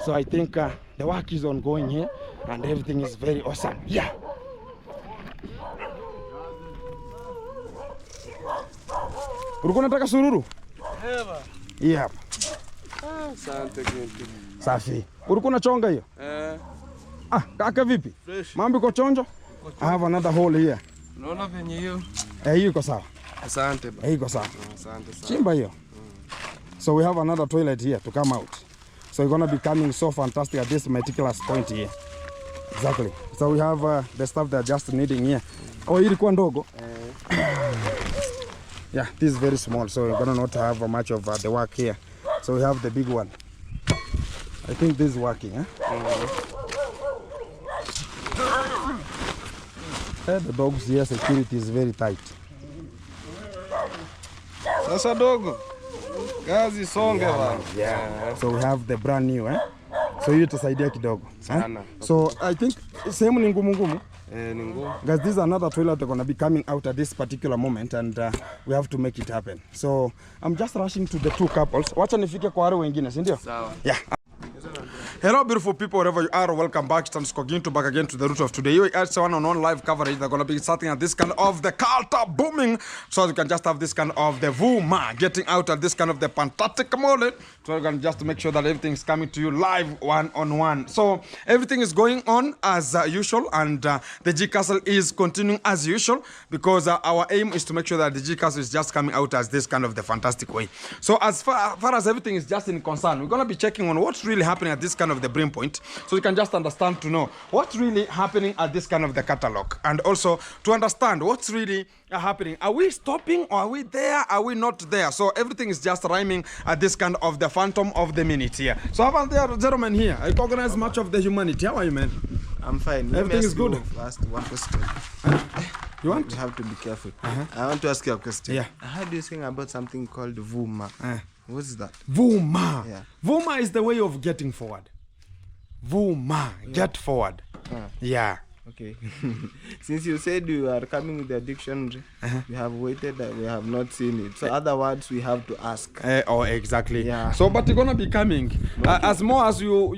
So I think the work is ongoing here and everything is very awesome. Yeah. Ulikuwa unataka sururu? Hewa. Hii hapa. Asante kinti. Safi. Ulikuwa unachonga hiyo? Kaka vipi? Fresh. Mambo iko chonjo? I have another hole here. Unaona venye hiyo? Hiyo iko sawa. Asante ba. Iko sawa. Asante sana. Chimba hiyo. So we have another toilet here to come out. So we're gonna be coming so fantastic at this meticulous point here. Exactly. So we have the stuff they're just needing here. Oh, hii ilikuwa ndogo. Yeah, this is very small, so we're gonna not have much of the work here. So we have the big one. I think this is working, eh? The dogs here, security is very tight. Sasa dogo. Kazi songe bana. Yeah. So we have the brand new, eh? So hiyo itasaidia kidogo. So I think sehemu ni ngumu ngumu. Guys, this is another toilet that's going to be coming out at this particular moment, and we have to make it happen. So I'm just rushing to the two couples. Wacha nifike kwa wale wengine, si ndio? Sawa. Yeah. Hello beautiful people, wherever you are, welcome back. It's Ginto back again to the root of today. You are one-on-one live coverage. They're going to be starting at this kind of the culture booming, so you can just have this kind of the Vuma getting out at this kind of the fantastic moment. So you can just make sure that everything is coming to you live one-on-one. So everything is going on as usual, and the G Castle is continuing as usual, because our aim is to make sure that the G Castle is just coming out as this kind of the fantastic way. So as far as everything is just in concern, we're going to be checking on what's really happening at this kind of the brim point, so you can just understand to know what's really happening at this kind of the catalog, and also to understand what's really happening. Are we stopping, or are we there, are we not there? So everything is just rhyming at this kind of the phantom of the minute here. So haven't there gentlemen here, I recognize much of the humanity. How are you, man? I'm fine. Everything is good. First, one question. You want? You have to be careful. I want to ask you a question. Yeah. I heard you saying about something called Vuma. What's that? Vuma. Yeah. Vuma is the way of getting forward. Vuma, get forward. Yeah. Okay. Since you said you are coming with the dictionary, we have waited, we have not seen it. So other words we have to ask. Oh, exactly. Yeah. So, but you're gonna be coming as more as you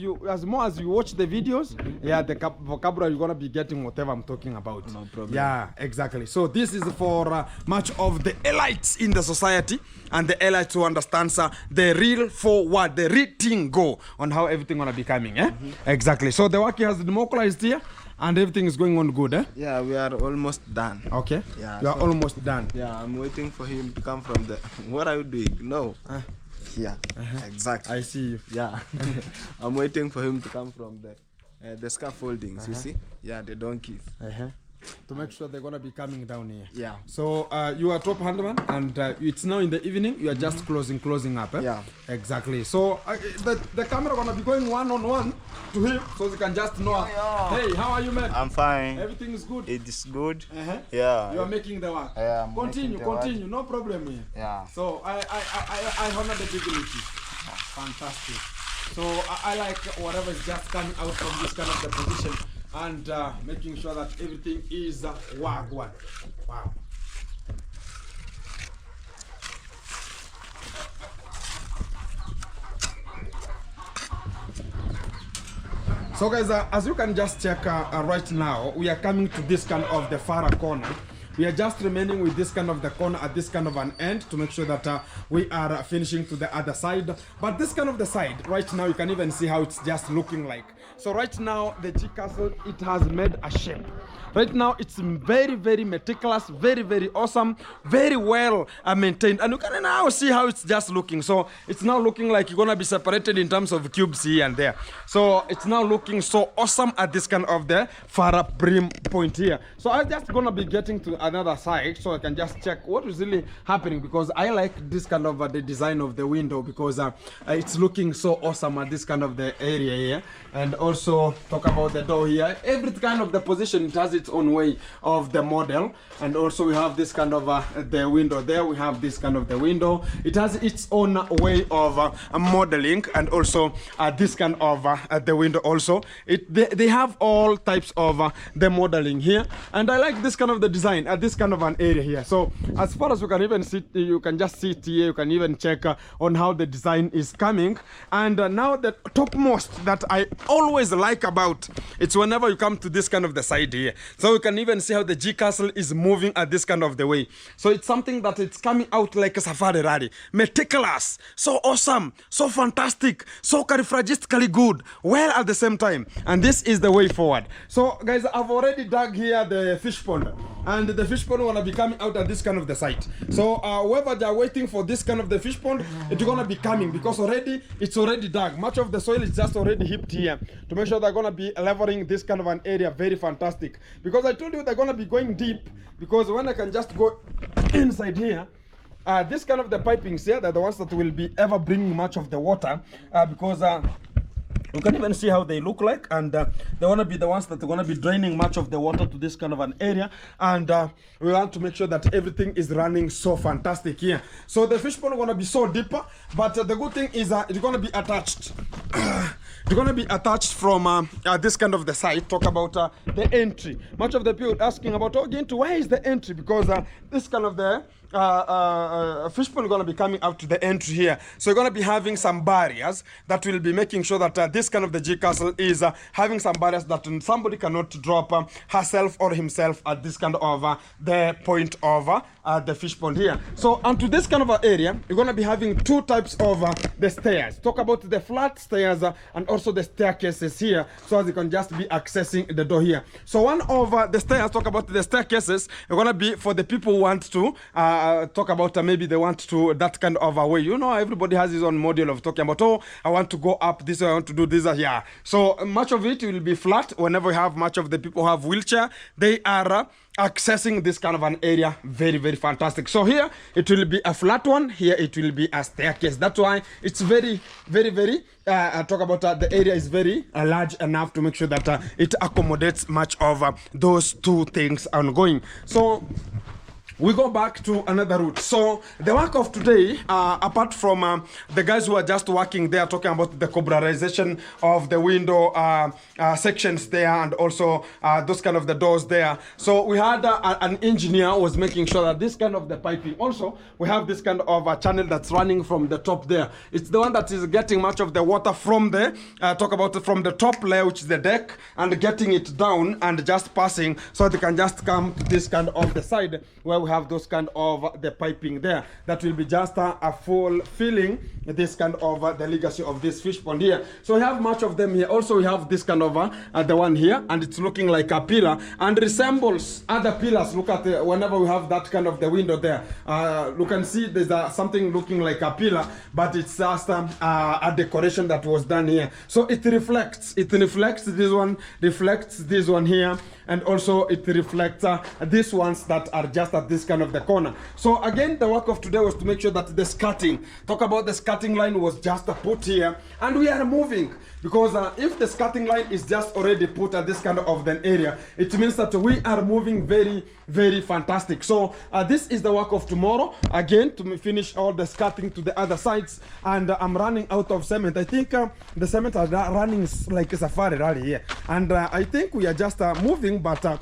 watch the videos. Yeah, the vocabulary you're gonna be getting whatever I'm talking about. No problem. Yeah, exactly. So this is for much of the elites in the society, and the elites who understands the real forward, the real thing go on how everything gonna be coming. Exactly. So the work has democratized here, and everything is going on good, eh? Yeah, we are almost done. Okay. Yeah, you are almost done. Yeah, I'm waiting for him to come from the... What are you doing? No. Yeah, exactly. I see you. Yeah. I'm waiting for him to come from the scaffoldings, you see? Yeah, the donkeys. To make sure they're gonna be coming down here. Yeah. So you are top handman, and it's now in the evening. You are just closing up. Eh? Yeah. Exactly. So the camera gonna be going one-on-one to him, so they can just know. Hey, how are you, man? I'm fine. Everything is good. It is good. Yeah. You are making the work. Yeah, I'm continue. making the No problem here. Yeah. So I honor the dignity. Fantastic. So I like whatever is just coming out from this kind of the position, and making sure that everything is wagwan. Wow. So guys, as you can just check right now, we are coming to this kind of the far corner. We are just remaining with this kind of the corner at this kind of an end to make sure that we are finishing to the other side. But this kind of the side, right now, you can even see how it's just looking like. So right now, the G Castle, it has made a shape. Right now, it's very, very meticulous, very, very awesome, very well maintained. And you can now see how it's just looking. So it's now looking like you're going to be separated in terms of cubes here and there. So it's now looking so awesome at this kind of the far brim point here. So I'm just going to be getting to another side so I can just check what is really happening, because I like this kind of the design of the window, because it's looking so awesome at this kind of the area here. And also talk about the door here. Every kind of the position, it has its own way of the model. And also we have this kind of the window there. We have this kind of the window. It has its own way of modeling, and also this kind of the window also. They have all types of the modeling here, and I like this kind of the design. this kind of an area here. So as far as you can even see, you can just sit here, you can even check on how the design is coming. And now the topmost that I always like about, it's whenever you come to this kind of the side here. So you can even see how the G Castle is moving at this kind of the way. So it's something that it's coming out like a safari rally. Meticulous, so awesome, so fantastic, so characteristically good, well at the same time. And this is the way forward. So guys, I've already dug here the fish pond, and the fish pond wanna be coming out at this kind of the site. So whoever they're waiting for this kind of the fish pond, it's gonna be coming because already it's already dug. Much of the soil is just already heaped here to make sure they're gonna be leveling this kind of an area. Very fantastic, because I told you they're gonna be going deep, because when I can just go inside here, this kind of the pipings here, they're the ones that will be ever bringing much of the water, because you can even see how they look like, and they want to be the ones that are going to be draining much of the water to this kind of an area. And we want to make sure that everything is running so fantastic here. So the fish pond is going to be so deeper, but the good thing is it's going to be attached. It's going to be attached from this kind of the site. Talk about the entry. Much of the people asking about, oh, Gintu, why is the entry? Because this kind of the fish pond is going to be coming out to the entry here. So you're going to be having some barriers that will be making sure that this kind of the G Castle is having some barriers that somebody cannot drop herself or himself at this kind of the point of the fish pond here. So onto this kind of area, you're going to be having two types of the stairs. Talk about the flat stairs and also the staircases here, so as you can just be accessing the door here. So one of the stairs, talk about the staircases, are going to be for the people who want to talk about maybe they want to that kind of a way. You know, everybody has his own model of talking about, oh, I want to go up this way, I want to do this here. So much of it will be flat. Whenever we have much of the people who have wheelchair, they are accessing this kind of an area. Very, very fantastic. So here it will be a flat one, here it will be a staircase. That's why it's very, very, very talk about the area is very large enough to make sure that it accommodates much of those two things ongoing. So we go back to another route. So the work of today, apart from the guys who are just working there, talking about the cobrarization of the window sections there, and also those kind of the doors there. So we had an engineer who was making sure that this kind of the piping. Also, we have this kind of a channel that's running from the top there. It's the one that is getting much of the water from the, talk about it from the top layer, which is the deck, and getting it down and just passing, so they can just come to this kind of the side where we have those kind of the piping there that will be just a full filling this kind of the legacy of this fish pond here. So we have much of them here. Also we have this kind of the one here, and it's looking like a pillar and resembles other pillars. Look at whenever we have that kind of the window there, you can see there's something looking like a pillar, but it's just a decoration that was done here. So it reflects this one, reflects this one here, and also it reflects these ones that are just at this kind of the corner. So again, the work of today was to make sure that the skirting, talk about the skirting line was just put here, and we are moving, because if the skirting line is just already put at this kind of the area, it means that we are moving very, very fantastic. So this is the work of tomorrow, again, to finish all the skirting to the other sides. And I'm running out of cement. I think the cement are running like a safari rally here, and I think we are just moving, but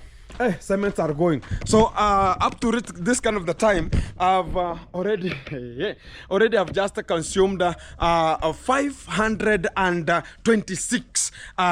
cements are going. So up to this kind of the time, I've already I've just consumed 526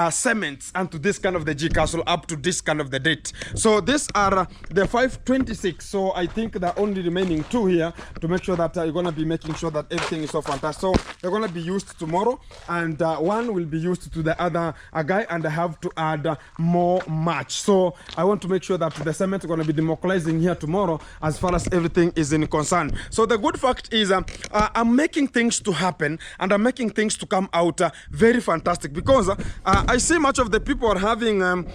cements onto this kind of the G Castle up to this kind of the date. So these are the 526. So I think the only remaining two here to make sure that you're gonna be making sure that everything is so fantastic. So they're gonna be used tomorrow, and one will be used to the other guy, and I have to add more match. So I want to make sure that the cement is going to be demobilizing here tomorrow as far as everything is in concern. So the good fact is I'm making things to happen, and I'm making things to come out very fantastic, because I see much of the people are having a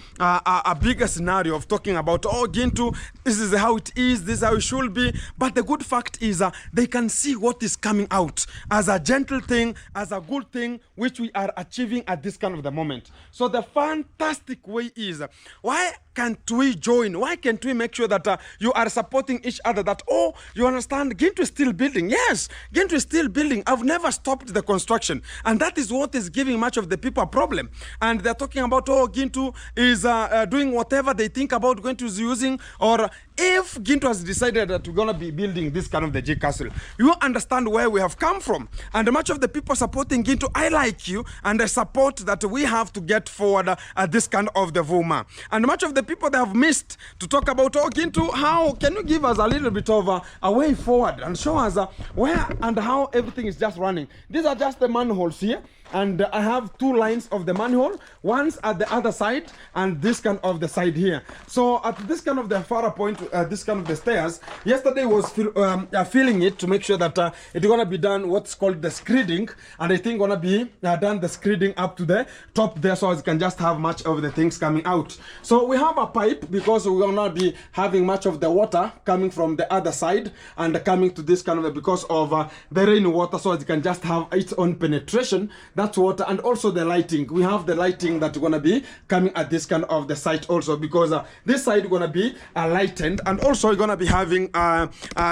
bigger scenario of talking about, oh, Gintu, this is how it is, this is how it should be. But the good fact is they can see what is coming out as a gentle thing, as a good thing, which we are achieving at this kind of the moment. So the fantastic way is, why can't we join? Why can't we make sure that you are supporting each other? That, oh, you understand, Gintu is still building. Yes, Gintu is still building. I've never stopped the construction. And that is what is giving much of the people a problem. And they're talking about, oh, Gintu is doing whatever they think about Gintu is using, or if Ginto has decided that we're gonna be building this kind of the J Castle, you understand where we have come from. And much of the people supporting Ginto, I like you, and I support that we have to get forward this kind of the Vuma. And much of the people that have missed to talk about, oh Ginto, how can you give us a little bit of a way forward and show us where and how everything is just running. These are just the manholes here. And I have 2 lines of the manhole, one's at the other side and this kind of the side here. So at this kind of the far point, this kind of the stairs, yesterday was filling it to make sure that it's gonna be done what's called the screeding, and I think gonna be done the screeding up to the top there, so as you can just have much of the things coming out. So we have a pipe because we're gonna be having much of the water coming from the other side and coming to this kind of because of the rainwater, so as you can just have its own penetration. That's water. And also the lighting, we have the lighting that's gonna be coming at this kind of the site also, because this side gonna be lightened, and also you're gonna be having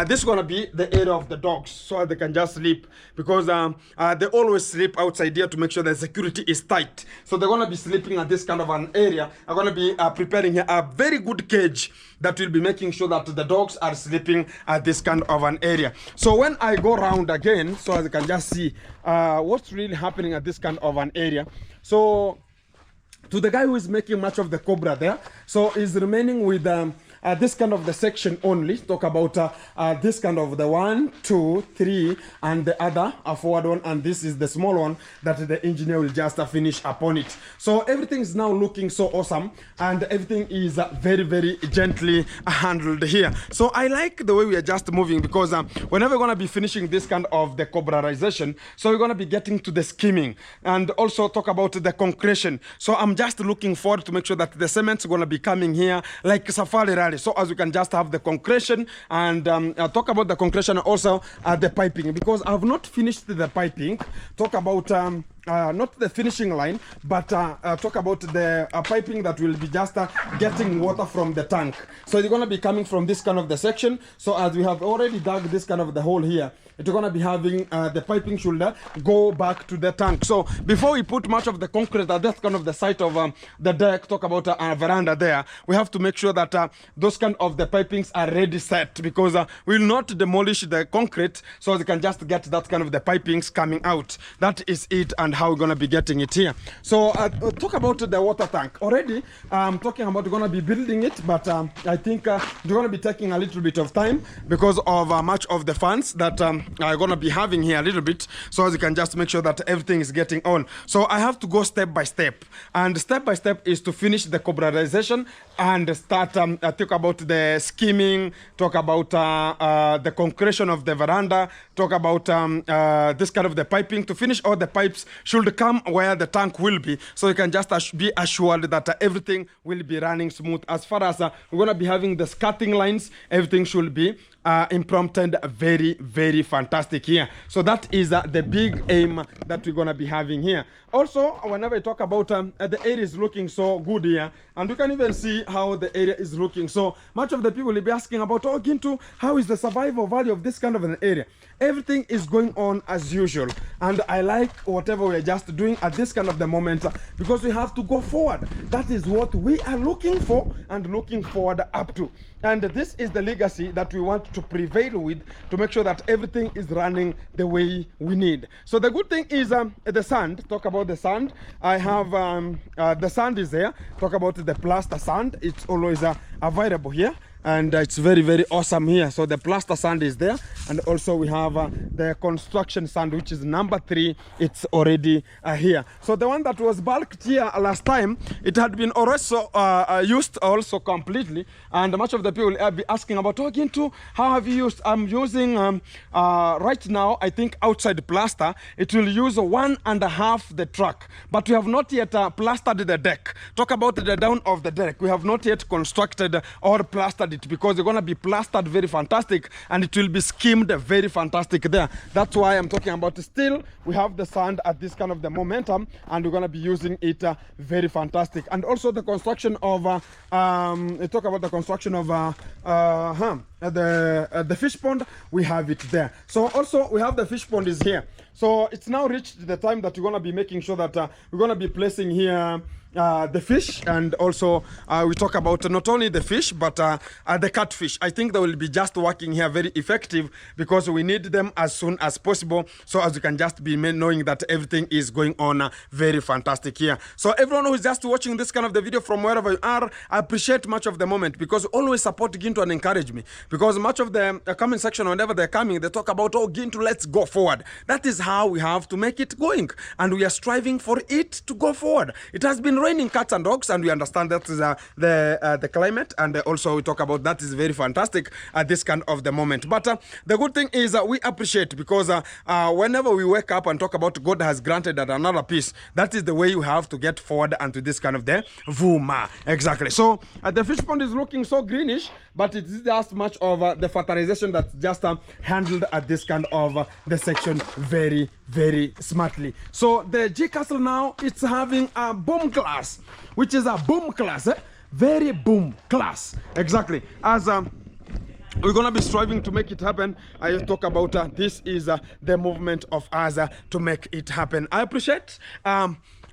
this gonna be the area of the dogs, so they can just sleep, because they always sleep outside here to make sure the security is tight. So they're gonna be sleeping at this kind of an area. I'm gonna be preparing here a very good cage that will be making sure that the dogs are sleeping at this kind of an area. So when I go around again, so as you can just see what's really happening at this kind of an area. So to the guy who is making much of the cobra there, so is remaining with this kind of the section only. Talk about this kind of the 1, 2, 3 and the other forward one, and this is the small one that the engineer will just finish upon it. So everything is now looking so awesome, and everything is very, very gently handled here. So I like the way we are just moving, because whenever we're going to be finishing this kind of the cobraization, so we're going to be getting to the skimming and also talk about the concretion. So I'm just looking forward to make sure that the cement's going to be coming here like Safari Rally. So as you can just have the concretion and talk about the concretion and also the piping, because I've not finished the piping. Talk about not the finishing line, but talk about the piping that will be just getting water from the tank. So it's going to be coming from this kind of the section. So as we have already dug this kind of the hole here, it's going to be having the piping shoulder go back to the tank. So before we put much of the concrete at that kind of the site of the deck, talk about a veranda there, we have to make sure that those kind of the pipings are ready set, because we will not demolish the concrete, so they can just get that kind of the pipings coming out. That is it, and how we're going to be getting it here. So talk about the water tank. Already talking about going to be building it, but I think we're going to be taking a little bit of time because of much of the funds that are going to be having here a little bit, so as you can just make sure that everything is getting on. So I have to go step by step, and step by step is to finish the cobraization and start talk about the skimming, talk about the concretion of the veranda, talk about this kind of the piping. To finish all the pipes should come where the tank will be, so you can just be assured that everything will be running smooth. As far as we're going to be having the skirting lines, everything should be impromptu, very, very fantastic here. So that is the big aim that we're going to be having here. Also, whenever I talk about the area is looking so good here, and you can even see how the area is looking. So much of the people will be asking about, oh Ginto, how is the survival value of this kind of an area? Everything is going on as usual, and I like whatever we're just doing at this kind of the moment, because we have to go forward. That is what we are looking for and looking forward up to. And this is the legacy that we want to prevail with, to make sure that everything is running the way we need. So the good thing is the sand. Talk about the sand. I have the sand is there. Talk about the plaster sand. It's always available here, and it's very, very awesome here. So the plaster sand is there, and also we have the construction sand, which is number 3. It's already here. So the one that was bulked here last time, it had been also used also completely, and much of the people will be asking about, oh Ginto, how have you used? I'm using right now, I think outside plaster it will use 1.5 the truck, but we have not yet plastered the deck. Talk about the down of the deck. We have not yet constructed or plastered it, because they're going to be plastered very fantastic, and it will be skimmed very fantastic there. That's why I'm talking about. Still we have the sand at this kind of the momentum, and we're going to be using it very fantastic. And also the construction of talk about the construction of the fish pond, we have it there. So also we have the fish pond is here. So it's now reached the time that we're gonna be making sure that we're gonna be placing here the fish, and also we talk about not only the fish but the catfish. I think they will be just working here very effective because we need them as soon as possible, so as you can just be knowing that everything is going on very fantastic here. So everyone who is just watching this kind of the video from wherever you are, I appreciate much of the moment, because always support Gintu and encourage me, because much of the comment section, whenever they're coming, they talk about, oh Gintu, let's go forward. That is how we have to make it going, and we are striving for it to go forward. It has been raining cats and dogs, and we understand that is the climate, and also we talk about that is very fantastic at this kind of the moment. But the good thing is we appreciate, because whenever we wake up and talk about God has granted at another piece, that is the way you have to get forward and to this kind of the Vuma. Exactly. So the fish pond is looking so greenish, but it is just much of the fertilization that's just handled at this kind of the section very, very smartly. So the G Castle now, it's having a boom class, which is a boom class, very boom class. Exactly. As we're gonna be striving to make it happen. I talk about this is the movement of us to make it happen. I appreciate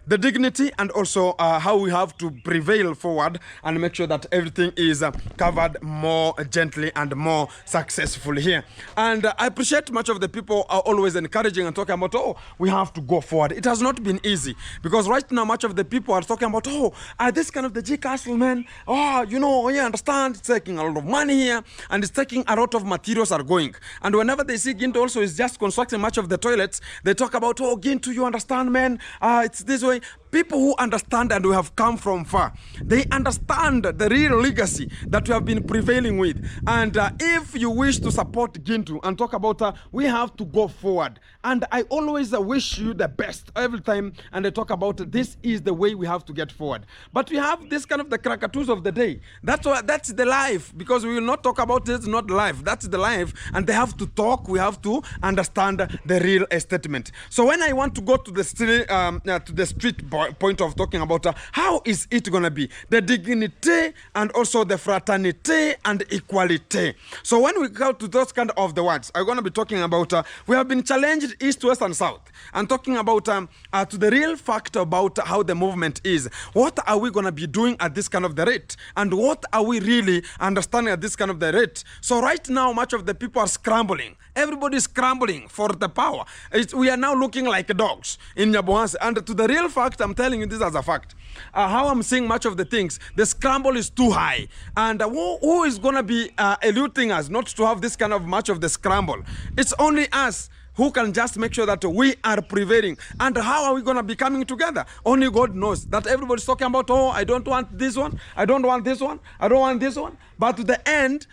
the dignity, and also how we have to prevail forward and make sure that everything is covered more gently and more successfully here. And I appreciate much of the people are always encouraging and talking about, oh, we have to go forward. It has not been easy, because right now much of the people are talking about, oh, this kind of the G Castle, man, oh, you know, you understand, it's taking a lot of money here, and it's taking a lot of materials are going. And whenever they see Gintu also is just constructing much of the toilets, they talk about, oh, Gintu, you understand, man, it's this way. People who understand and who have come from far, they understand the real legacy that we have been prevailing with. And if you wish to support Gintu and talk about we have to go forward, and I always wish you the best every time, and I talk about this is the way we have to get forward. But we have this kind of the crackatoos of the day. That's the life, because we will not talk about this, not life. That's the life, and they have to talk. We have to understand the real statement. So when I want to go to the street point of talking about how is it going to be the dignity and also the fraternity and equality. So when we go to those kind of the words, I'm going to be talking about we have been challenged east, west and south, and talking about to the real fact about how the movement is. What are we going to be doing at this kind of the rate, and what are we really understanding at this kind of the rate? So right now much of the people are scrambling. Everybody is scrambling for the power. We are now looking like dogs in Nyabohansi. And to the real fact, I'm telling you this as a fact. How I'm seeing much of the things, the scramble is too high. And who is going to be eluding us not to have this kind of much of the scramble? It's only us who can just make sure that we are prevailing. And how are we going to be coming together? Only God knows. That everybody's talking about, oh, I don't want this one, I don't want this one, I don't want this one. But to the end,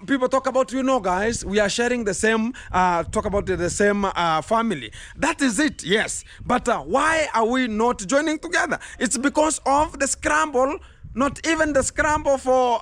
people talk about, you know, guys, we are sharing the same, talk about the same family. That is it, yes. But why are we not joining together? It's because of the scramble. Not even the scramble for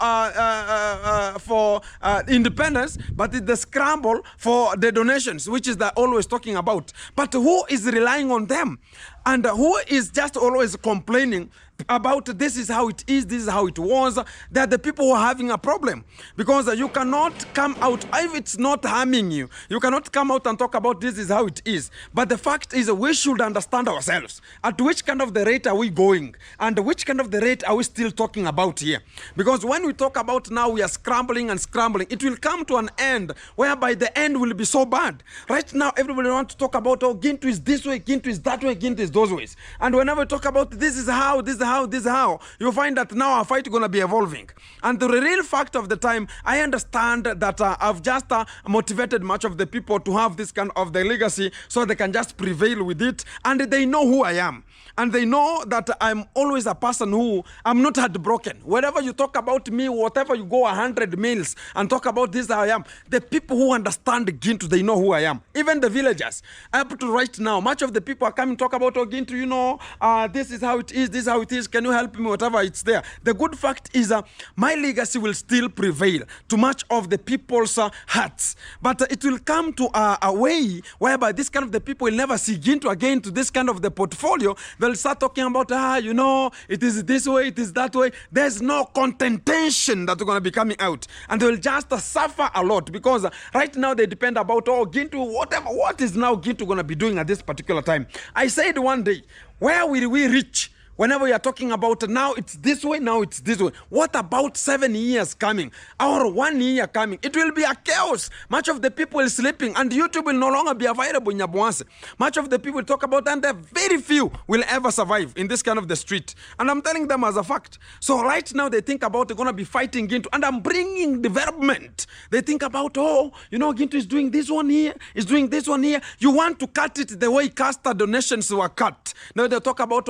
independence, but it's the scramble for the donations, which is they're always talking about. But who is relying on them? And who is just always complaining about this is how it is, this is how it was? They're the people who are having a problem. Because you cannot come out, if it's not harming you, you cannot come out and talk about this is how it is. But the fact is we should understand ourselves. At which kind of the rate are we going? And which kind of the rate are we still talking about here? Because when we talk about now we are scrambling and scrambling, it will come to an end whereby the end will be so bad. Right now everybody wants to talk about, oh, Gintu is this way, Gintu is that way, Gintu is those ways. And whenever we talk about this is how, this is how, this is how, you find that now our fight is going to be evolving. And the real fact of the time, I understand that I've just motivated much of the people to have this kind of the legacy so they can just prevail with it, and they know who I am. And they know that I'm always a person who, I'm not heartbroken. Whenever you talk about me, whatever you go 100 miles and talk about this, I am. The people who understand Gintu, they know who I am. Even the villagers. Up to right now, much of the people are coming to talk about, oh, Gintu, you know, this is how it is, this is how it is, can you help me, whatever it's there. The good fact is my legacy will still prevail to much of the people's hearts. But it will come to a way whereby this kind of the people will never see Gintu again to this kind of the portfolio. they'll start talking about, you know, it is this way, it is that way. There's no contentation that's going to be coming out. And they'll just suffer a lot because right now they depend about, Gintu, whatever, what is now Gintu going to be doing at this particular time? I said one day, where will we reach? Whenever we are talking about now it's this way, now it's this way. What about 7 years coming or 1 year coming? It will be a chaos. Much of the people is sleeping and YouTube will no longer be available in Nyabuanse. Much of the people talk about and very few will ever survive in this kind of the street. And I'm telling them as a fact. So right now they think about they're going to be fighting Gintu and I'm bringing development. They think about, Gintu is doing this one here, is doing this one here. You want to cut it the way Castor donations were cut. Now they talk about,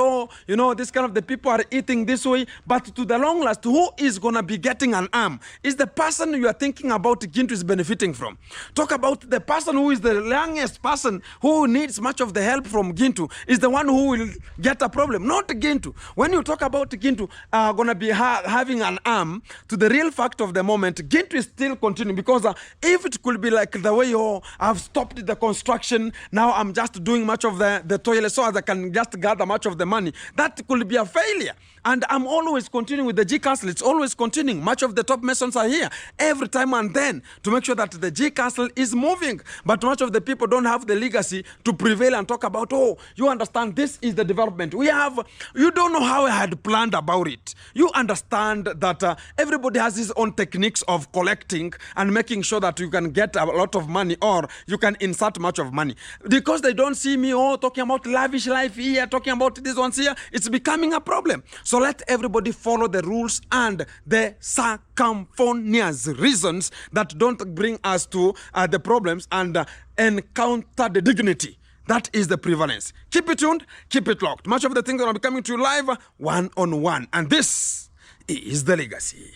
this kind of the people are eating this way, but to the long last, who is going to be getting an arm? Is the person you are thinking about Gintu is benefiting from. Talk about the person who is the youngest person who needs much of the help from Gintu is the one who will get a problem, not Gintu. When you talk about Gintu going to be having an arm, to the real fact of the moment, Gintu is still continuing because if it could be like the way, I've stopped the construction, now I'm just doing much of the toilet so as I can just gather much of the money, that could be a failure. And I'm always continuing with the G Castle. It's always continuing. Much of the top masons are here every time and then to make sure that the G Castle is moving. But much of the people don't have the legacy to prevail and talk about, you understand, this is the development. You don't know how I had planned about it. You understand that everybody has his own techniques of collecting and making sure that you can get a lot of money or you can insert much of money. Because they don't see me, talking about lavish life here, talking about this ones here, it's becoming a problem. So let everybody follow the rules and the circumphonious reasons that don't bring us to the problems and encounter the dignity. That is the prevalence. Keep it tuned, keep it locked. Much of the things are becoming to you live, one-on-one. And this is the legacy.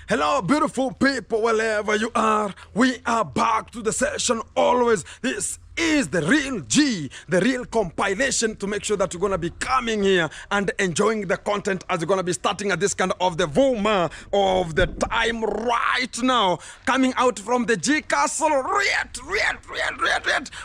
Hello, beautiful people, wherever you are. We are back to the session always. This is the real G, the real compilation to make sure that you're going to be coming here and enjoying the content as you're going to be starting at this kind of the Vuma of the time right now. Coming out from the G Castle,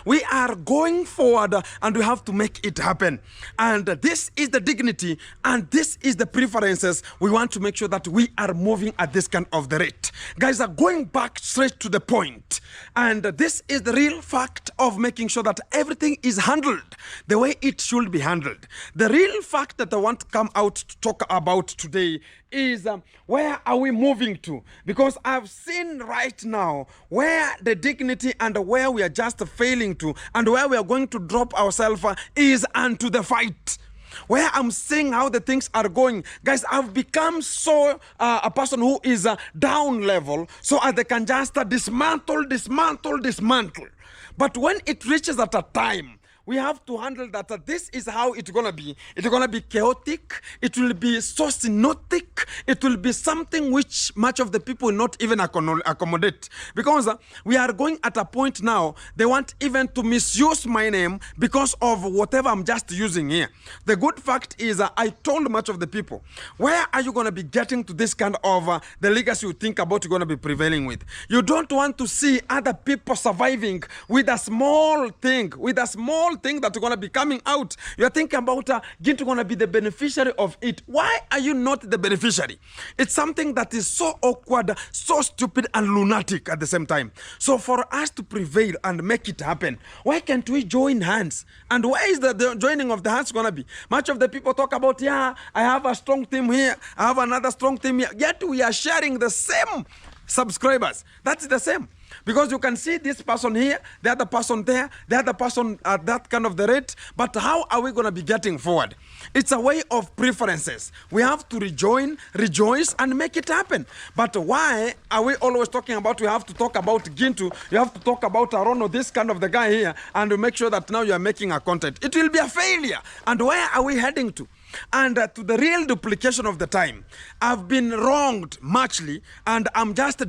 we are going forward and we have to make it happen. And this is the dignity and this is the preferences. We want to make sure that we are moving at this kind of the rate. Guys are going back straight to the point. And this is the real fact of making sure that everything is handled the way it should be handled. The real fact that I want to come out to talk about today is where are we moving to? Because I've seen right now where the dignity and where we are just failing to and where we are going to drop ourselves is unto the fight. Where I'm seeing how the things are going. Guys, I've become so a person who is down level so they can just dismantle. But when it reaches at a time, we have to handle that this is how it's going to be. It's going to be chaotic. It will be so synotic. It will be something which much of the people will not even accommodate. Because we are going at a point now, they want even to misuse my name because of whatever I'm just using here. The good fact is I told much of the people, where are you going to be getting to this kind of the legacy you think about you're going to be prevailing with? You don't want to see other people surviving with a small thing, thing that are going to be coming out. You're thinking about Gintu going to be the beneficiary of it. Why are you not the beneficiary? It's something that is so awkward, so stupid and lunatic at the same time. So for us to prevail and make it happen, why can't we join hands? And where is the joining of the hands going to be? Much of the people talk about, I have a strong team here, I have another strong team here. Yet we are sharing the same subscribers. That's the same. Because you can see this person here, the other person there, the other person at that kind of the rate. But how are we going to be getting forward? It's a way of preferences. We have to rejoice, and make it happen. But why are we always talking about, we have to talk about Gintu, you have to talk about Arono, this kind of the guy here, and to make sure that now you are making a content? It will be a failure. And where are we heading to? And to the real duplication of the time. I've been wronged muchly, and I'm just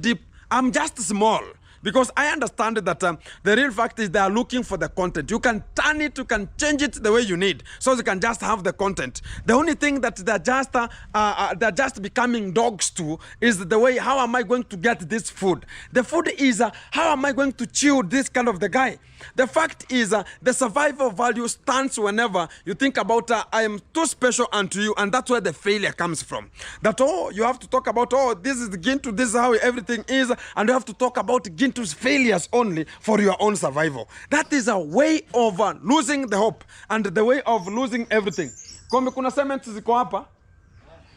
small. Because I understand that the real fact is they are looking for the content. You can turn it, you can change it the way you need, so you can just have the content. The only thing that they're just becoming dogs to is the way, how am I going to get this food? The food is how am I going to chew this kind of the guy? The fact is the survival value stands whenever you think about I am too special unto you, and that's where the failure comes from. That, oh, you have to talk about, oh, this is Gintu, this is how everything is, and you have to talk about Gintu's failures only for your own survival. That is a way of losing the hope and the way of losing everything. Kumbe kuna cement ziko hapa.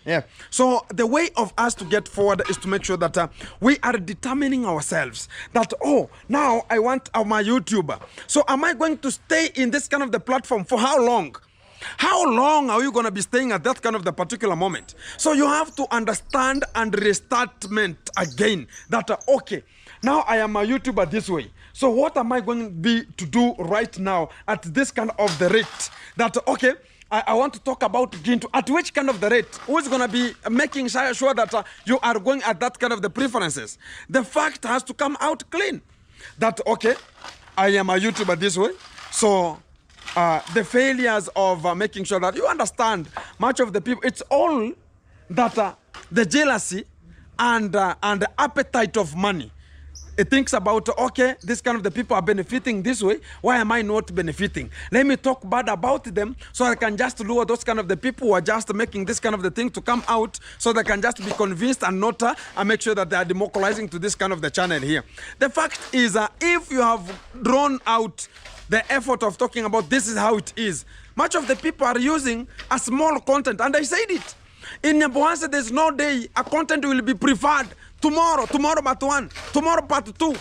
Yeah. So the way of us to get forward is to make sure that we are determining ourselves that, oh, now I want my YouTuber. So am I going to stay in this kind of the platform for how long? How long are you going to be staying at that kind of the particular moment? So you have to understand and restartment again that, okay, now I am a YouTuber this way. So what am I going to do right now at this kind of the rate? That, okay, I want to talk about Gintu. At which kind of the rate? Who is going to be making sure that you are going at that kind of the preferences? The fact has to come out clean. That, okay, I am a YouTuber this way. So the failures of making sure that you understand much of the people, it's all that the jealousy and the appetite of money. It thinks about, okay, this kind of the people are benefiting this way. Why am I not benefiting? Let me talk bad about them so I can just lure those kind of the people who are just making this kind of the thing to come out so they can just be convinced and not make sure that they are democratizing to this kind of the channel here. The fact is, if you have drawn out the effort of talking about this is how it is, much of the people are using a small content, and I said it. In Nyabohanse, there's no day a content will be preferred tomorrow part 1, tomorrow part 2,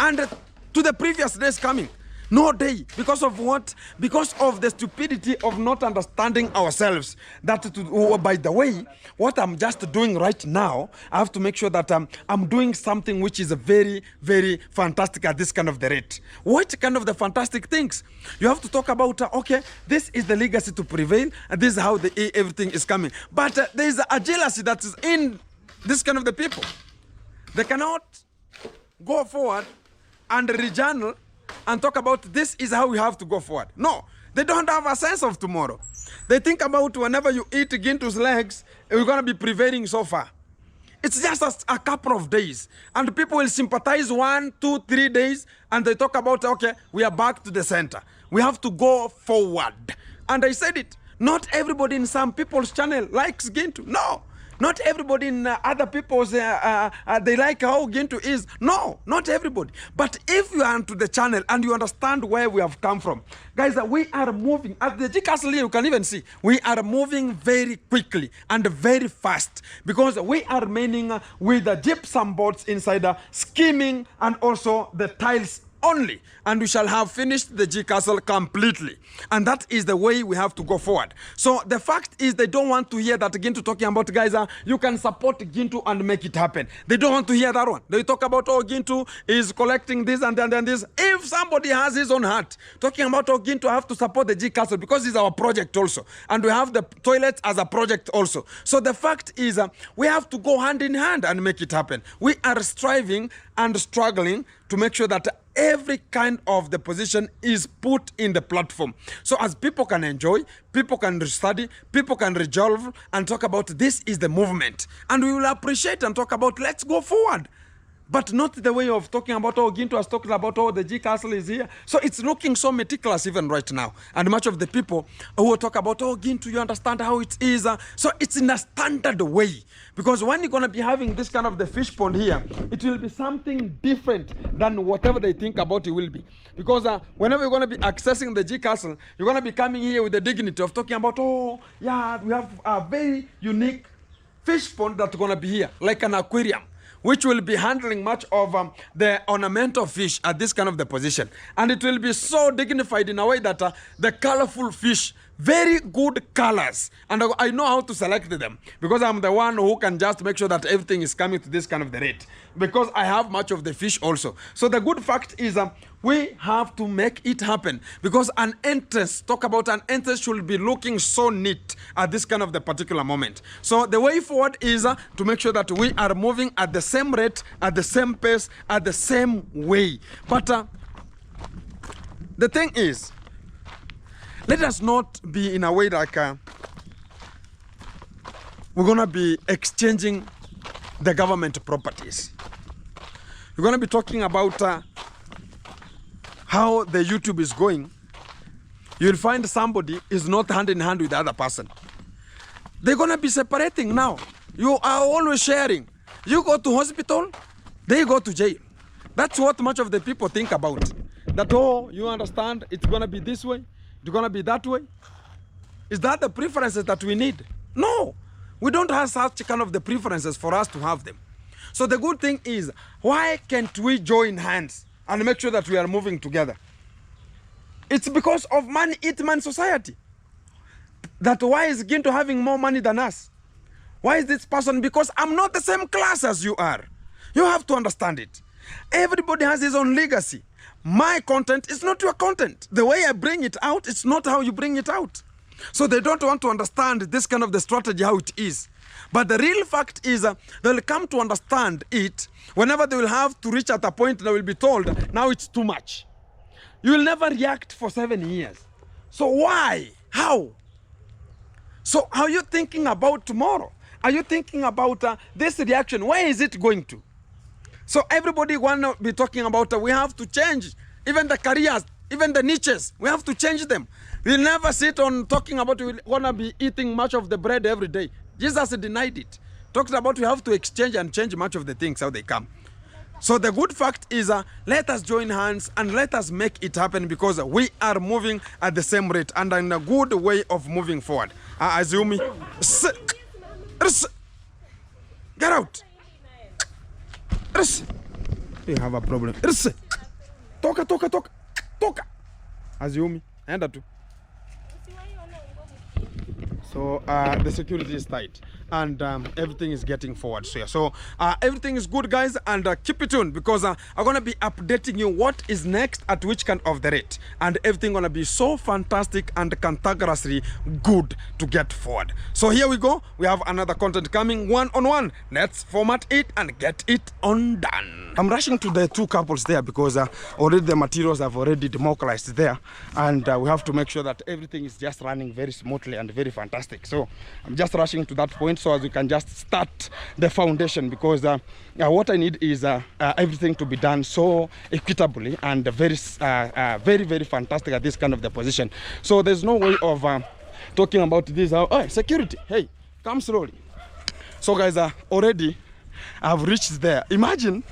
and to the previous days coming. No day. Because of what? Because of the stupidity of not understanding ourselves. That, by the way, what I'm just doing right now, I have to make sure that I'm doing something which is very, very fantastic at this kind of the rate. What kind of the fantastic things? You have to talk about, okay, this is the legacy to prevail, and this is how everything is coming. But there is a jealousy that is in this kind of the people. They cannot go forward and rejournal and talk about this is how we have to go forward. No, they don't have a sense of tomorrow. They think about whenever you eat Gintu's legs, we're going to be prevailing so far. It's just a couple of days. And people will sympathize 1, 2, 3 days, and they talk about, okay, we are back to the center. We have to go forward. And I said it, not everybody in some people's channel likes Gintu. No. Not everybody in other people's, they like how Gintu is. No, not everybody. But if you are into the channel and you understand where we have come from, guys, we are moving. At the G Castle here, you can even see, we are moving very quickly and very fast because we are remaining with the gypsum boards inside, skimming, and also the tiles only, and we shall have finished the G Castle completely. And that is the way we have to go forward. So the fact is, they don't want to hear that Gintu talking about, guys, you can support Gintu and make it happen. They don't want to hear that one. They talk about, oh, Gintu is collecting this and then this. If somebody has his own heart talking about, oh, Gintu have to support the G Castle because it's our project also, and we have the toilets as a project also. So the fact is, we have to go hand in hand and make it happen. We are striving and struggling to make sure that every kind of the position is put in the platform. So as people can enjoy, people can study, people can resolve and talk about this is the movement. And we will appreciate and talk about let's go forward. But not the way of talking about, oh, Gintu has talked about, oh, the G Castle is here. So it's looking so meticulous even right now. And much of the people who will talk about, oh, Gintu, you understand how it is. So it's in a standard way. Because when you're going to be having this kind of the fish pond here, it will be something different than whatever they think about it will be. Because whenever you're going to be accessing the G Castle, you're going to be coming here with the dignity of talking about, oh, yeah, we have a very unique fish pond that's going to be here, like an aquarium, which will be handling much of the ornamental fish at this kind of the position. And it will be so dignified in a way that the colorful fish, very good colors, and I know how to select them because I'm the one who can just make sure that everything is coming to this kind of the rate because I have much of the fish also. So the good fact is we have to make it happen because an entrance, talk about an entrance should be looking so neat at this kind of the particular moment. So the way forward is to make sure that we are moving at the same rate, at the same pace, at the same way. But the thing is, let us not be in a way like we're going to be exchanging the government properties. We're going to be talking about how the YouTube is going, you'll find somebody is not hand in hand with the other person. They're gonna be separating now. You are always sharing. You go to hospital, they go to jail. That's what much of the people think about. That, oh, you understand, it's gonna be this way, it's gonna be that way. Is that the preferences that we need? No, we don't have such kind of the preferences for us to have them. So the good thing is, why can't we join hands and make sure that we are moving together? It's because of money eat man society. That why is Ginto having more money than us? Why is this person? Because I'm not the same class as you are. You have to understand it. Everybody has his own legacy. My content is not your content. The way I bring it out, it's not how you bring it out. So they don't want to understand this kind of the strategy, how it is. But the real fact is they'll come to understand it whenever they will have to reach at a point they will be told, now it's too much. You will never react for 7 years. So why? How? So are you thinking about tomorrow? Are you thinking about this reaction? Where is it going to? So everybody want to be talking about we have to change even the careers, even the niches. We have to change them. We'll never sit on talking about we want to be eating much of the bread every day. Jesus denied it. Talked about we have to exchange and change much of the things how they come. So the good fact is let us join hands and let us make it happen because we are moving at the same rate and in a good way of moving forward. Azumi. Get out. You have a problem. Toka. Azumi. Enda tu. So the security is tight and everything is getting forward. So everything is good, guys, and keep it tuned because I'm going to be updating you what is next at which kind of the rate, and everything going to be so fantastic and cantankerously good to get forward. So here we go. We have another content coming one-on-one. Let's format it and get it on done. I'm rushing to the two couples there because already the materials have already democratized there, and we have to make sure that everything is just running very smoothly and very fantastic. So I'm just rushing to that point so as we can just start the foundation because what I need is everything to be done so equitably and very fantastic at this kind of the position. So there's no way of talking about this. Oh, security, hey, come slowly. So guys, already I've reached there. Imagine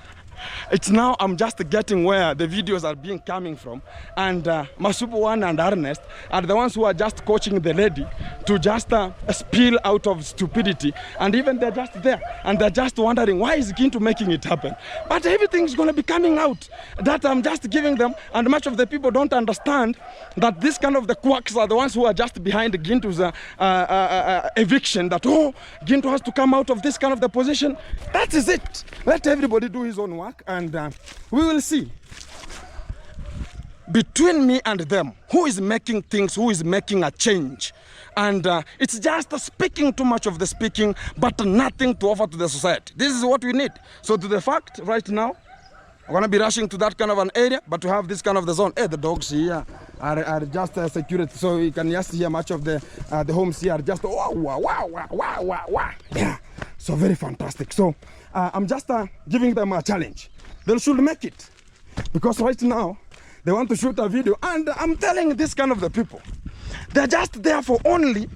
it's now I'm just getting where the videos are being coming from, and Masupu One and Ernest are the ones who are just coaching the lady to just spill out of stupidity, and even they're just there and they're just wondering why is Ginto making it happen. But everything's going to be coming out that I'm just giving them, and much of the people don't understand that this kind of the quacks are the ones who are just behind Ginto's eviction, that oh, Ginto has to come out of this kind of the position. That is it. Let everybody do his own work, and we will see between me and them who is making things, who is making a change. And it's just speaking too much of the speaking, but nothing to offer to the society. This is what we need. So to the fact right now, I'm going to be rushing to that kind of an area, but to have this kind of the zone. Hey, the dogs here are just security, so you can just hear much of the homes here are just wow. Yeah, so very fantastic. So I'm just giving them a challenge. They should make it, because right now they want to shoot a video, and I'm telling this kind of the people, they're just there for only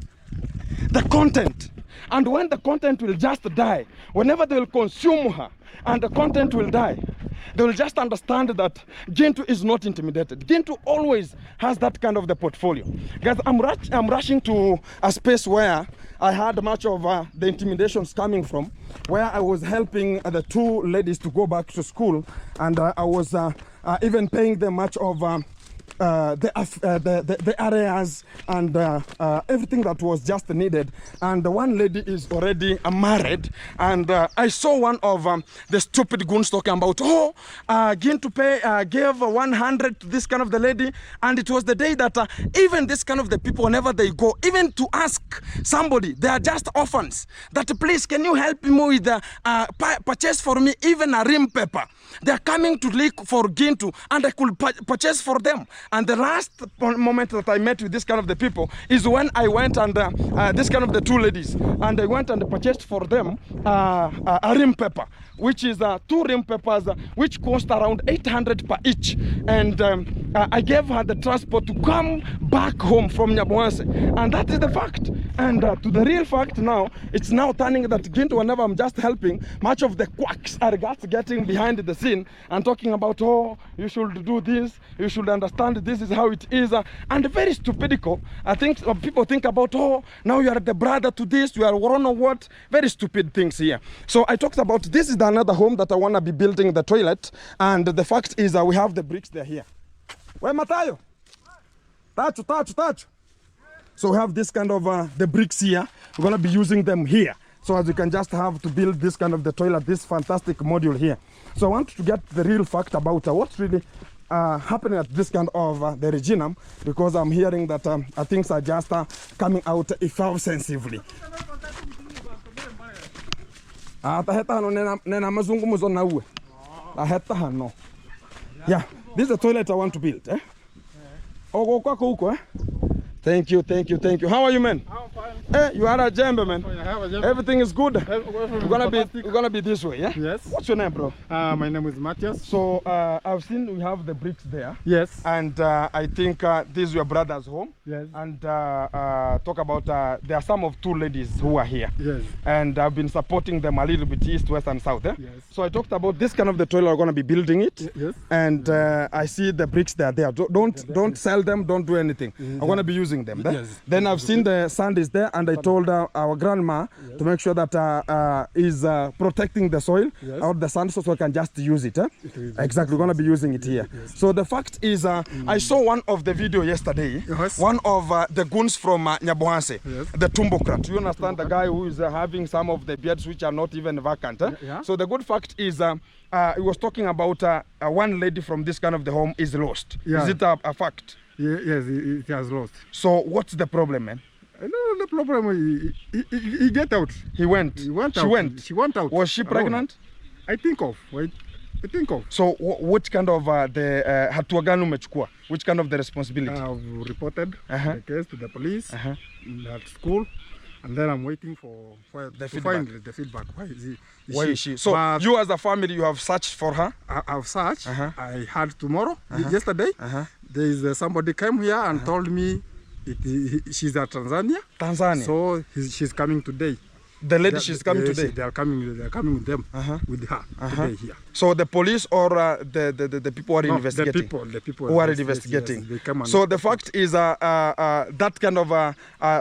the content. And when the content will just die, whenever they will consume her and the content will die, they will just understand that Ginto is not intimidated. Ginto always has that kind of the portfolio. Guys, I'm rushing to a space where I had much of the intimidations coming from, where I was helping the two ladies to go back to school, and I was even paying them much of the areas and everything that was just needed. And the one lady is already married, and I saw one of the stupid goons talking about, oh, Ginto gave 100 to this kind of the lady, and it was the day that even this kind of the people, whenever they go, even to ask somebody, they are just orphans, that please can you help me with purchase for me even a rim paper. They are coming to look for Ginto, and I could purchase for them. And the last moment that I met with this kind of the people is when I went and this kind of the two ladies, and I went and purchased for them a rim pepper, which is 2 rim peppers, which cost around 800 per each. And I gave her the transport to come back home from Nyabohanse. And that is the fact. And to the real fact now, it's now turning that Ginto, whenever I'm just helping, much of the quacks are just getting behind the scene and talking about, oh, you should do this, you should understand this is how it is. And very stupidical. I think people think about, oh, now you are the brother to this, you are one or what. Very stupid things here. So I talked about this is another home that I want to be building the toilet. And the fact is we have the bricks, they're here. Where Matayo? Touch. So we have this kind of the bricks here. We're going to be using them here. So as you can just have to build this kind of the toilet, this fantastic module here. So I want to get the real fact about what's really happening at this kind of the Reginum, because I'm hearing that things are just coming out offensively. Yeah, this is the toilet I want to build. Thank you. How are you, man? I'm fine. Hey, you are a jembe, man. Oh, yeah, I have a jembe. Everything is good. We're gonna be this way, yeah? Yes. What's your name, bro? My name is Matthias. So I've seen we have the bricks there. Yes. And I think this is your brother's home. Yes. And talk about there are some of 2 ladies who are here. Yes. And I've been supporting them a little bit east, west, and south. Eh? Yes. So I talked about this kind of the toilet. We're gonna be building it. Yes. And I see the bricks there. Don't sell them. Don't do anything. I'm gonna be using them. Yes. Then I've seen the sand is there, and I told our grandma to make sure that is protecting the soil out the sand, so we can just use it. Exactly, we're gonna be using it here. Yes. So the fact is, I saw one of the video yesterday. Yes. One of the goons from Nyabohanse, yes. the Tumbocrat. You understand the guy who is having some of the beards which are not even vacant. Yeah. So the good fact is, he was talking about one lady from this kind of the home is lost. Yeah. Is it a fact? Yes, it has lost. So what's the problem, man? No, the problem he get out. He went. He went She out. went. She went out. Was she pregnant? I think of. Wait. I think of. So which kind of the hatua gani umechukua? Which kind of the responsibility? I've reported the case to the police at school, and then I'm waiting for the to feedback. find the feedback. Why is she? So But you as a family, you have searched for her? I've searched. I had tomorrow, yesterday. There is somebody came here and told me she's at Tanzania. Tanzania. So she's coming today. The lady she's coming today. They are coming. They are coming with them, with her today here. So the police or the people are investigating. The people who are investigating. Yes, they come and so the fact is that kind of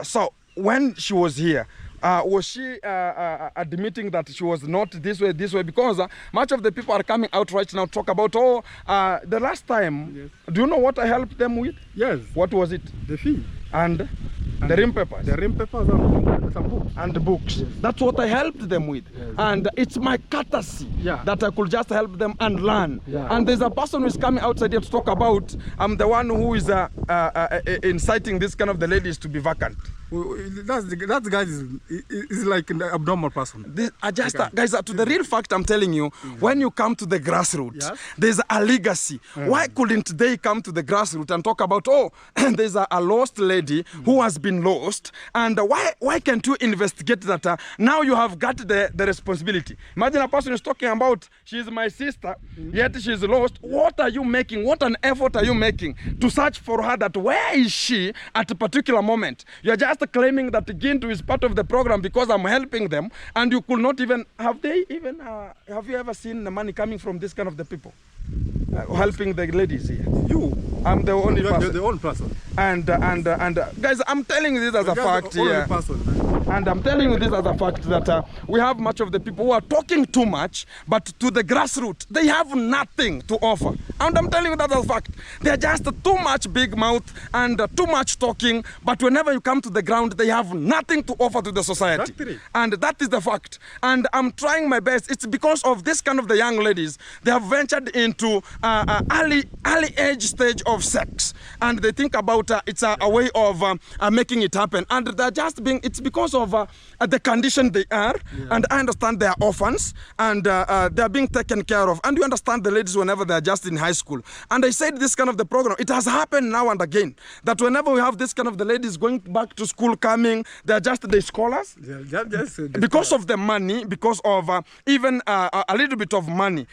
so when she was here. Was she admitting that she was not this way? Because much of the people are coming out right now talk about, the last time, do you know what I helped them with? Yes. What was it? The fee. And the rim papers. The rim papers and some books. And the books. Yes. That's what I helped them with. Yes. And it's my courtesy that I could just help them and learn. Yeah. And there's a person who is coming outside here to talk about, I'm the one who is inciting this kind of the ladies to be vacant. That guy is like an abnormal person. Guys, to the real fact, I'm telling you, when you come to the grassroots, there's a legacy. Why couldn't they come to the grassroots and talk about, there's a lost lady who has been lost, and why can't you investigate that? Now you have got the responsibility. Imagine a person is talking about, she's my sister, yet she's lost. What are you making? What an effort are you making to search for her? That where is she at a particular moment? You're just claiming that Gintu is part of the program because I'm helping them, and you could not even, have you ever seen the money coming from this kind of the people? Helping the ladies here. I'm the only person. You're the only person. And guys, I'm telling you this as a fact here. And I'm telling you this as a fact that we have much of the people who are talking too much, but to the grassroots, they have nothing to offer. And I'm telling you that as a fact. They're just too much big mouth and too much talking, but whenever you come to the ground, they have nothing to offer to the society. And that is the fact. And I'm trying my best. It's because of this kind of the young ladies, they have ventured into early age stage of sex, and they think about it's a way of making it happen, and they're just being, it's because of the condition they are, and I understand they are orphans, and they're being taken care of, and you understand the ladies whenever they're just in high school. And I said this kind of the program, it has happened now and again, that whenever we have this kind of the ladies going back to school coming, they're just the scholars, because of the money, because of even a little bit of money.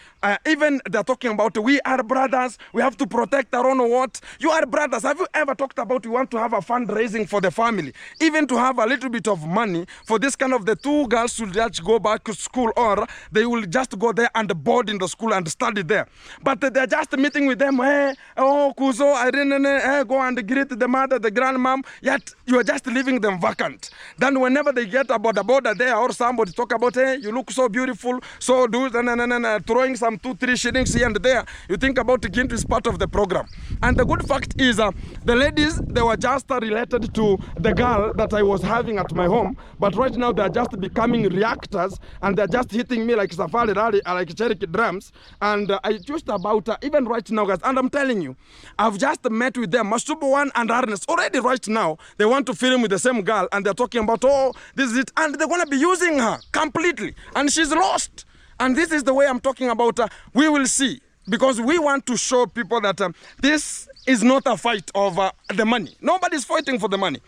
Even they're talking about, we are brothers, we have to protect our own what. You are brothers. Have you ever talked about you want to have a fundraising for the family, even to have a little bit of money for this kind of the two girls to just go back to school, or they will just go there and board in the school and study there. But they're just meeting with them, hey, oh, Kuzo, I didn't go and greet the mother, the grandmom, yet you are just leaving them vacant. Then whenever they get about the border there, or somebody talk about, hey, you look so beautiful, so do, throwing some 2-3 shillings here and there, you think about Gintu is part of the program. And the good fact is the ladies, they were just related to the girl that I was having at my home, but right now they're just becoming reactors, and they're just hitting me like Safari Rally, like Cherokee drums. And I just about, even right now, guys, and I'm telling you, I've just met with them, Masubu1 and Ernest, already right now, they want to film with the same girl, and they're talking about, oh, this is it, and they're going to be using her completely, and she's lost. And this is the way I'm talking about, we will see. Because we want to show people that this is not a fight over the money. Nobody's fighting for the money.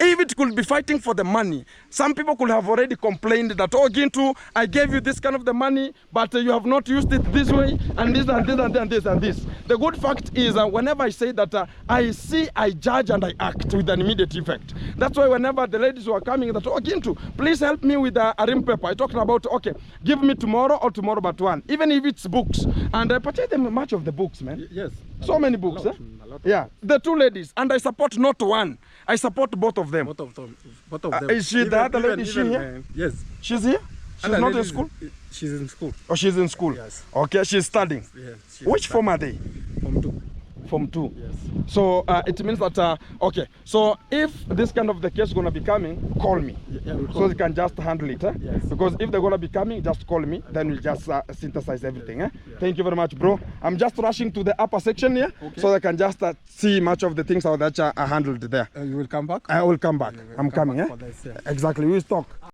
If it could be fighting for the money, some people could have already complained that, oh, Gintu, I gave you this kind of the money, but you have not used it this way, and this, and this, and this, and this, and this. The good fact is, whenever I say that, I see, I judge, and I act with an immediate effect. That's why whenever the ladies were coming, that, oh, Gintu, please help me with a rim paper. I talked about, okay, give me tomorrow or tomorrow but one, even if it's books. And I purchased them much of the books, man. Yes. So many books, eh? Yeah, the two ladies, and I support not one. I support both of them. Both of them. Is she the other lady? Is she here? Yes. She's here? She's not in school? She's in school. Oh, she's in school? Yes. Okay, she's studying. Yes. Which form are they? Form 2. Form 2? Yes. So it means that, okay, so if this kind of the case is going to be coming, call me. Yeah, we'll so you can just handle it. Eh? Yes. Because if they're going to be coming, just call me, then we'll just synthesize everything. Eh? Yeah. Thank you very much, bro. I'm just rushing to the upper section here, so they can just see much of the things that are handled there. You will come back? I will come back. I'm coming. Back Eh? for this, yeah. Exactly, we will talk.